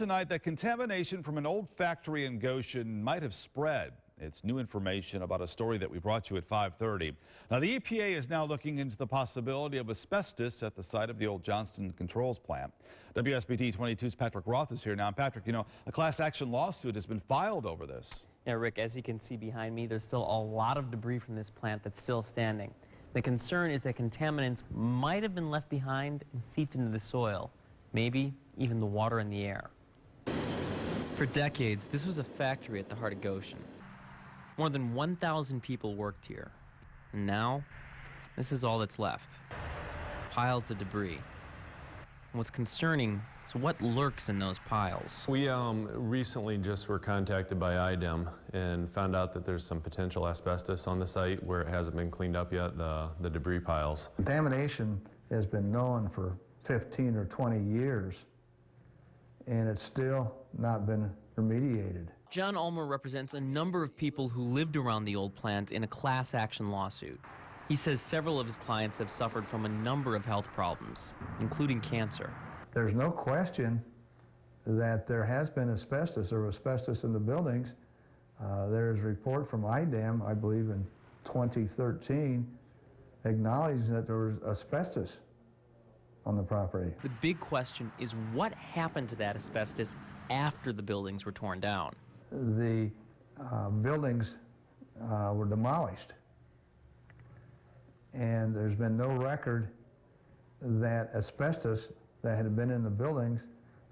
tonight that contamination from an old factory in Goshen might have spread. It's new information about a story that we brought you at 5:30. Now, the EPA is now looking into the possibility of asbestos at the site of the old Johnston Controls plant. WSBT-22's Patrick Roth is here now. Patrick, you know, a class action lawsuit has been filed over this. Yeah, Rick, as you can see behind me, there's still a lot of debris from this plant that's still standing. The concern is that contaminants might have been left behind and seeped into the soil, maybe even the water in the air. For decades, this was a factory at the heart of Goshen. More than 1,000 people worked here. And now, this is all that's left. Piles of debris. And what's concerning is what lurks in those piles. We recently just were contacted by IDEM and found out that there's some potential asbestos on the site where it hasn't been cleaned up yet, the debris piles. Contamination has been known for 15 or 20 years, and it's still not been remediated. John Ulmer represents a number of people who lived around the old plant in a class action lawsuit. He says several of his clients have suffered from a number of health problems, including cancer. There's no question that there has been asbestos or asbestos in the buildings. There's a report from IDEM, I believe in 2013, acknowledging that there was asbestos on the property. The big question is what happened to that asbestos after the buildings were torn down. The buildings were demolished, and there's been no record that asbestos that had been in the buildings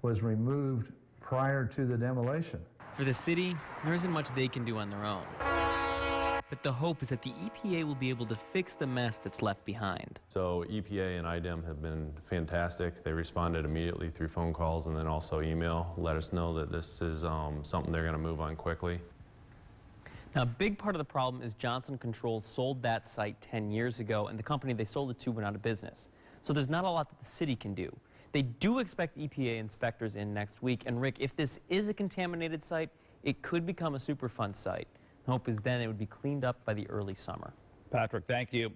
was removed prior to the demolition. For the city, there isn't much they can do on their own. But the hope is that the EPA will be able to fix the mess that's left behind. So EPA and IDEM have been fantastic. They responded immediately through phone calls and then also email, let us know that this is something they're going to move on quickly. Now, a big part of the problem is Johnson Controls sold that site 10 years ago, and the company they sold it to went out of business. So there's not a lot that the city can do. They do expect EPA inspectors in next week, and Rick, if this is a contaminated site, it could become a Superfund site. The hope is then it would be cleaned up by the early summer. Patrick, thank you.